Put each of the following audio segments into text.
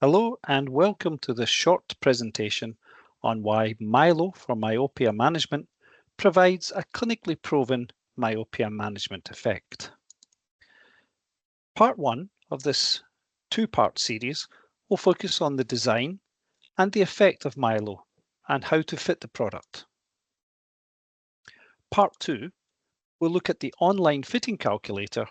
Hello and welcome to this short presentation on why MYLO for Myopia Management provides a clinically proven myopia management effect. Part 1 of this two-part series will focus on the design and the effect of MYLO and how to fit the product. Part 2 will look at the online fitting calculator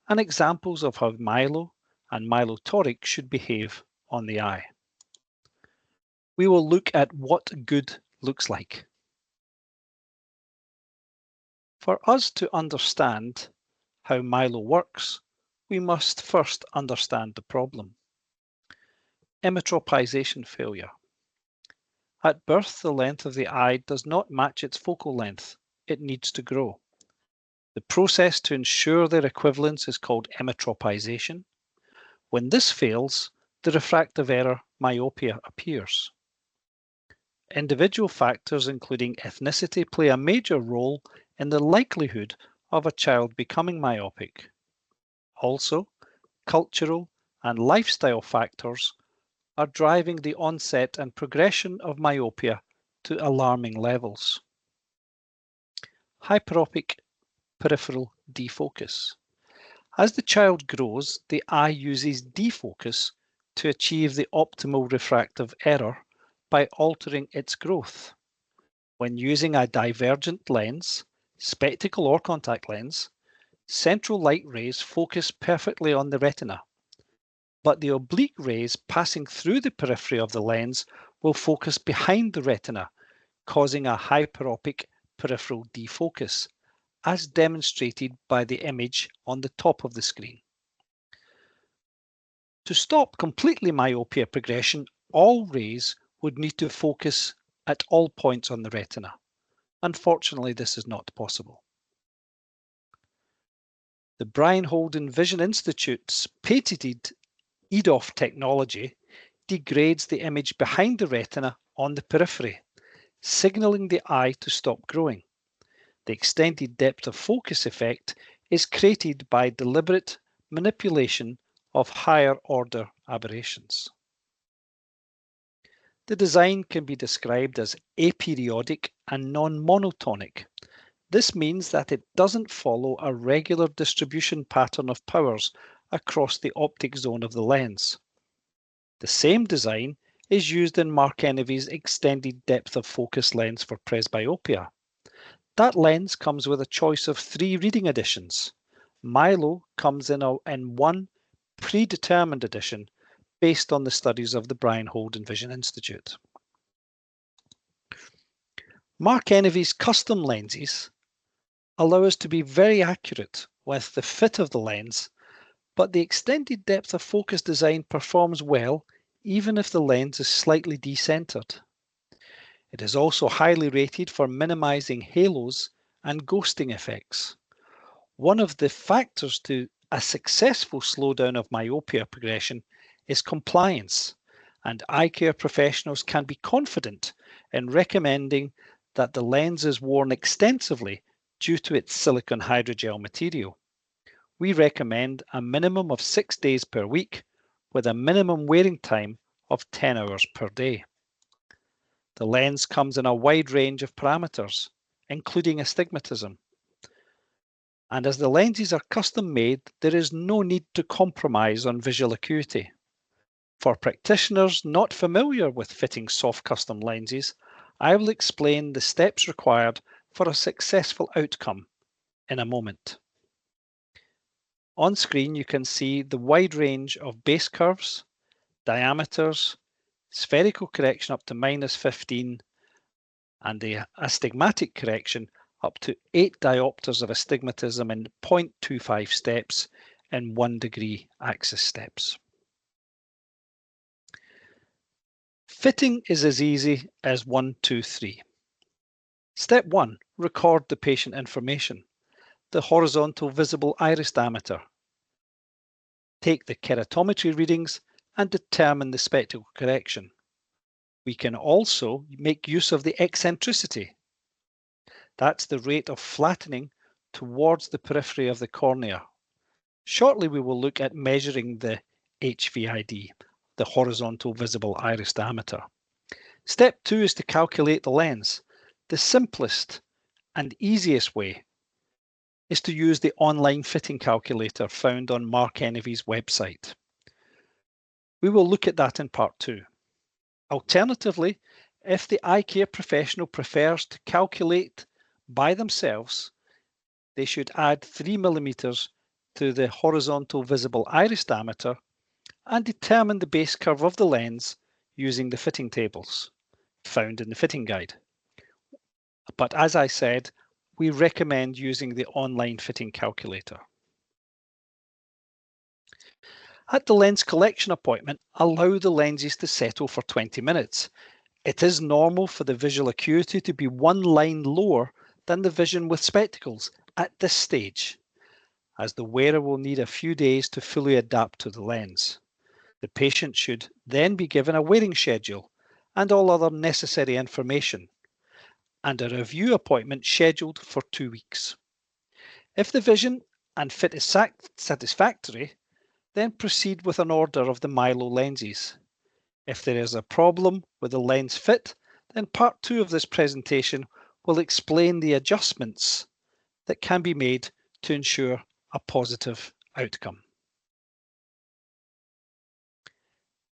and examples of how MYLO and MYLO toric should behave on the eye. We will look at what good looks like. For us to understand how MYLO works, we must first understand the problem. Emmetropization failure. At birth, the length of the eye does not match its focal length. It needs to grow. The process to ensure their equivalence is called emmetropization. When this fails, the refractive error myopia appears. Individual factors, including ethnicity, play a major role in the likelihood of a child becoming myopic. Also, cultural and lifestyle factors are driving the onset and progression of myopia to alarming levels. Hyperopic peripheral defocus. As the child grows, the eye uses defocus to achieve the optimal refractive error by altering its growth. When using a divergent lens, spectacle or contact lens, central light rays focus perfectly on the retina, but the oblique rays passing through the periphery of the lens will focus behind the retina, causing a hyperopic peripheral defocus, as demonstrated by the image on the top of the screen. To stop completely myopia progression, all rays would need to focus at all points on the retina. Unfortunately, this is not possible. The Brian Holden Vision Institute's patented EDOF technology degrades the image behind the retina on the periphery, signaling the eye to stop growing. The extended depth of focus effect is created by deliberate manipulation of higher order aberrations. The design can be described as aperiodic and non-monotonic. This means that it doesn't follow a regular distribution pattern of powers across the optic zone of the lens. The same design is used in Mark Enevy's extended depth of focus lens for presbyopia. That lens comes with a choice of 3 reading editions. MYLO comes in one predetermined edition based on the studies of the Brian Holden Vision Institute. Mark Enevy's custom lenses allow us to be very accurate with the fit of the lens, but the extended depth of focus design performs well even if the lens is slightly decentered. It is also highly rated for minimizing halos and ghosting effects. One of the factors to a successful slowdown of myopia progression is compliance, and eye care professionals can be confident in recommending that the lens is worn extensively due to its silicon hydrogel material. We recommend a minimum of 6 days per week with a minimum wearing time of 10 hours per day. The lens comes in a wide range of parameters, including astigmatism. And as the lenses are custom made, there is no need to compromise on visual acuity. For practitioners not familiar with fitting soft custom lenses, I will explain the steps required for a successful outcome in a moment. On screen, you can see the wide range of base curves, diameters, spherical correction up to -15, and the astigmatic correction up to 8 diopters of astigmatism in 0.25 steps in 1 degree axis steps. Fitting is as easy as 1, 2, 3. Step 1, record the patient information. The horizontal visible iris diameter. Take the keratometry readings and determine the spectacle correction. We can also make use of the eccentricity. That's the rate of flattening towards the periphery of the cornea. Shortly, we will look at measuring the HVID. the horizontal visible iris diameter. Step 2 is to calculate the lens. The simplest and easiest way is to use the online fitting calculator found on Mark Enevy's website. We will look at that in part 2. Alternatively, if the eye care professional prefers to calculate by themselves, they should add 3 millimeters to the horizontal visible iris diameter and determine the base curve of the lens using the fitting tables found in the fitting guide. But as I said, we recommend using the online fitting calculator. At the lens collection appointment, allow the lenses to settle for 20 minutes. It is normal for the visual acuity to be one line lower than the vision with spectacles at this stage, as the wearer will need a few days to fully adapt to the lens. The patient should then be given a wearing schedule and all other necessary information, and a review appointment scheduled for 2 weeks. If the vision and fit is satisfactory, then proceed with an order of the MYLO lenses. If there is a problem with the lens fit, then part 2 of this presentation will explain the adjustments that can be made to ensure a positive outcome.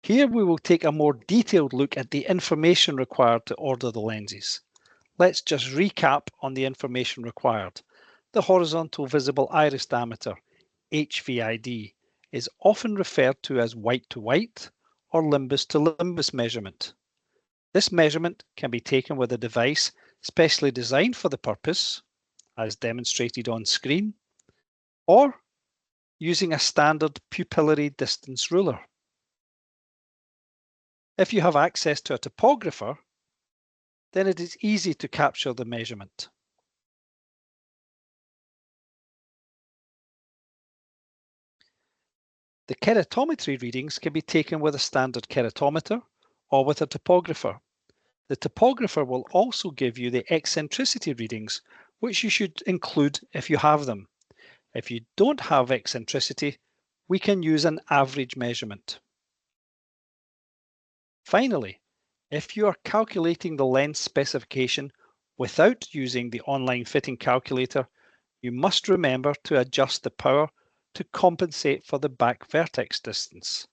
Here we will take a more detailed look at the information required to order the lenses. Let's just recap on the information required. The horizontal visible iris diameter, HVID, is often referred to as white to white or limbus to limbus measurement. This measurement can be taken with a device specially designed for the purpose, as demonstrated on screen, or using a standard pupillary distance ruler. If you have access to a topographer, then it is easy to capture the measurement. The keratometry readings can be taken with a standard keratometer or with a topographer. The topographer will also give you the eccentricity readings, which you should include if you have them. If you don't have eccentricity, we can use an average measurement. Finally, if you are calculating the lens specification without using the online fitting calculator, you must remember to adjust the power to compensate for the back vertex distance.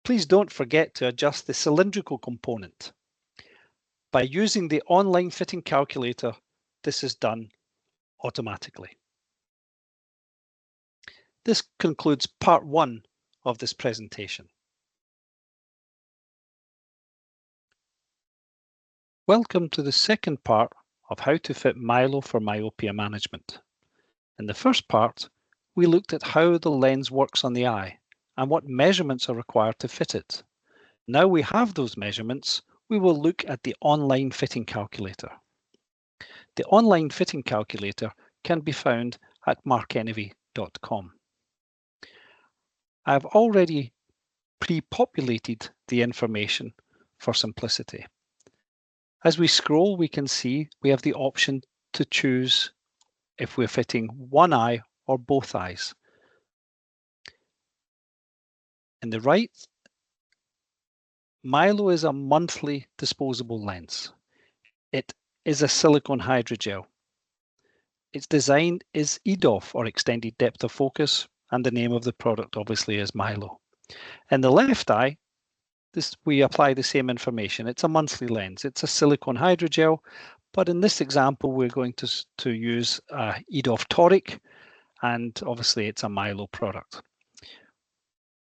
Please don't forget to adjust the cylindrical component. By using the online fitting calculator, this is done automatically. This concludes part 1 of this presentation. Welcome to the second part of how to fit MYLO for myopia management. In the first part, we looked at how the lens works on the eye and what measurements are required to fit it. Now we have those measurements, we will look at the online fitting calculator. The online fitting calculator can be found at markenevy.com. I have already pre-populated the information for simplicity. As we scroll, we can see we have the option to choose if we're fitting one eye or both eyes. In the right, MYLO is a monthly disposable lens. It is a silicone hydrogel. Its design is EDOF, or extended depth of focus, and the name of the product obviously is MYLO. In the left eye, we apply the same information. It's a monthly lens. It's a silicone hydrogel, but in this example, we're going to use EDOF toric, and obviously it's a MYLO product.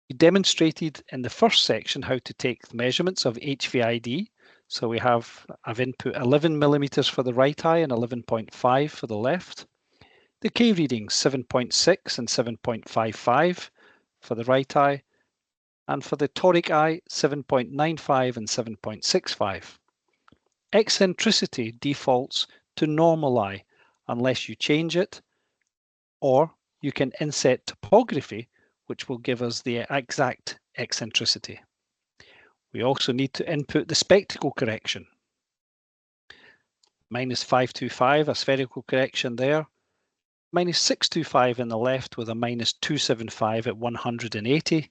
We demonstrated in the first section how to take the measurements of HVID. So I've input 11 millimeters for the right eye and 11.5 for the left. The K readings 7.6 and 7.55 for the right eye, and for the toric eye 7.95 and 7.65. Eccentricity defaults to normal eye unless you change it, or you can inset topography, which will give us the exact eccentricity. We also need to input the spectacle correction. -525, a spherical correction there. -625 in the left with a -275 at 180.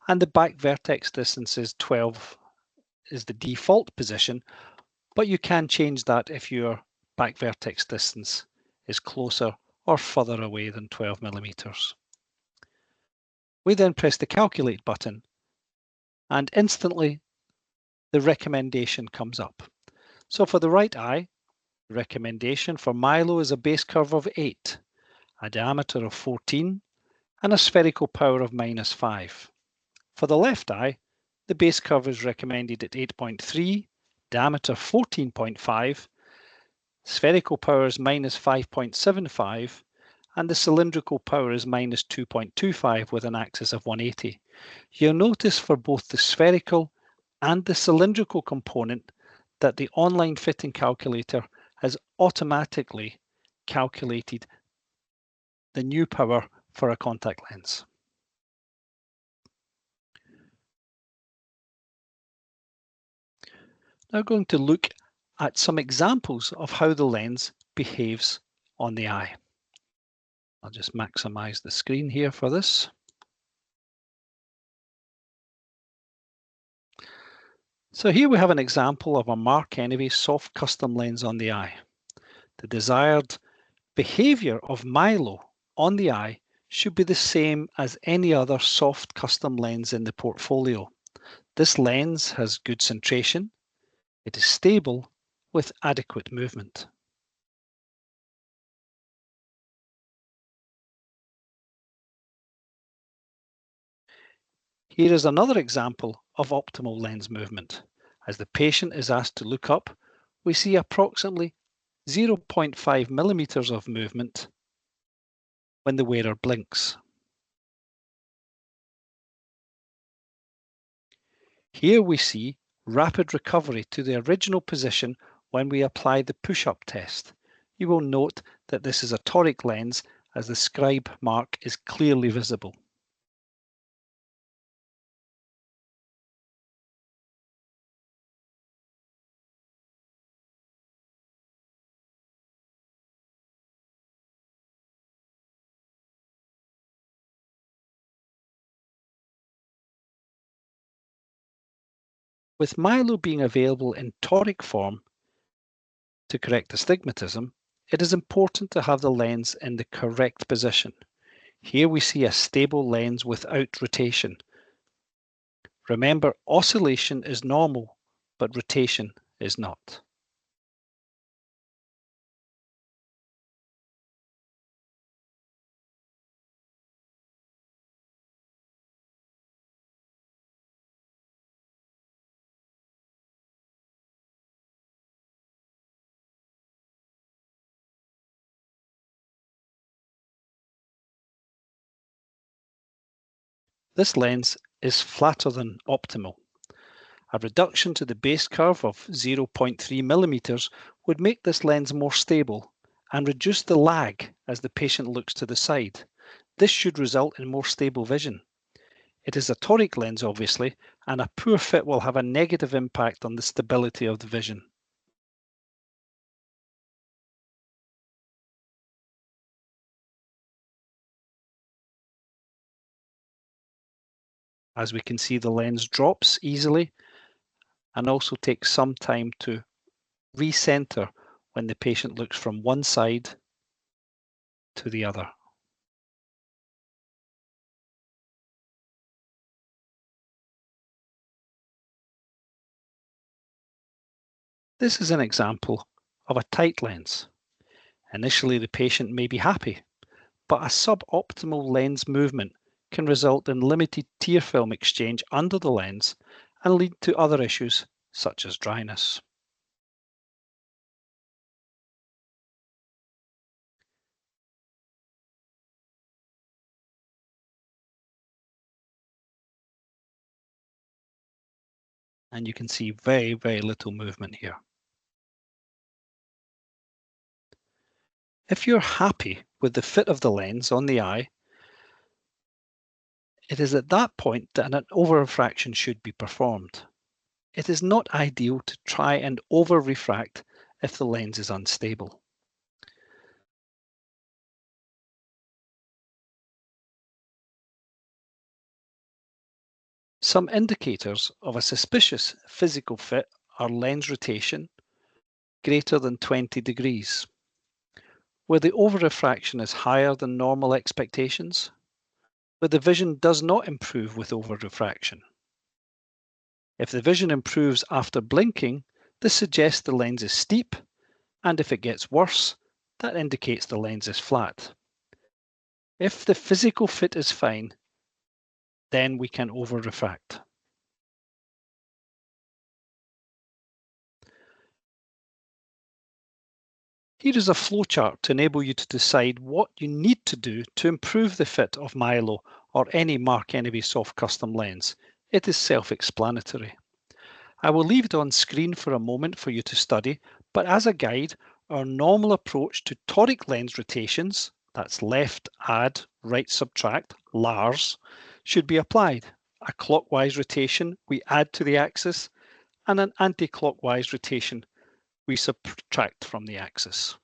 and the back vertex distance is 12 is the default position, but you can change that if your back vertex distance is closer or further away than 12 millimeters. We then press the calculate button and instantly the recommendation comes up. So for the right eye, the recommendation for MYLO is a base curve of 8, a diameter of 14, and a spherical power of -5. For the left eye, the base curve is recommended at 8.3, diameter 14.5, spherical power is -5.75, and the cylindrical power is -2.25 with an axis of 180. You'll notice for both the spherical and the cylindrical component that the online fitting calculator has automatically calculated the new power for a contact lens. Now going to look at some examples of how the lens behaves on the eye. I'll just maximize the screen here for this. So here we have an example of a Mark Kennevy soft custom lens on the eye. The desired behavior of MYLO on the eye should be the same as any other soft custom lens in the portfolio. This lens has good centration, it is stable with adequate movement. Here is another example of optimal lens movement. As the patient is asked to look up, we see approximately 0.5 millimeters of movement when the wearer blinks. Here we see rapid recovery to the original position when we apply the push-up test. You will note that this is a toric lens as the scribe mark is clearly visible. With MYLO being available in toric form to correct astigmatism, it is important to have the lens in the correct position. Here we see a stable lens without rotation. Remember, oscillation is normal, but rotation is not. This lens is flatter than optimal. A reduction to the base curve of 0.3 millimeters would make this lens more stable and reduce the lag as the patient looks to the side. This should result in more stable vision. It is a toric lens, obviously, and a poor fit will have a negative impact on the stability of the vision. As we can see, the lens drops easily and also takes some time to recenter when the patient looks from one side to the other. This is an example of a tight lens. Initially, the patient may be happy, but a suboptimal lens movement can result in limited tear film exchange under the lens and lead to other issues such as dryness. And you can see very, very little movement here. If you're happy with the fit of the lens on the eye, it is at that point that an over-refraction should be performed. It is not ideal to try and over-refract if the lens is unstable. Some indicators of a suspicious physical fit are lens rotation greater than 20 degrees, where the overrefraction is higher than normal expectations, but the vision does not improve with overrefraction. If the vision improves after blinking, this suggests the lens is steep, and if it gets worse, that indicates the lens is flat. If the physical fit is fine, then we can overrefract. Here is a flowchart to enable you to decide what you need to do to improve the fit of MYLO or any Mark Enemy soft custom lens. It is self-explanatory. I will leave it on screen for a moment for you to study, but as a guide, our normal approach to toric lens rotations, that's left add, right subtract, LARS, should be applied. A clockwise rotation we add to the axis, and an anti-clockwise rotation we subtract from the axis.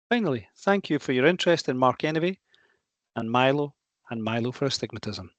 Finally, thank you for your interest in Mark Enemy and MYLO for astigmatism.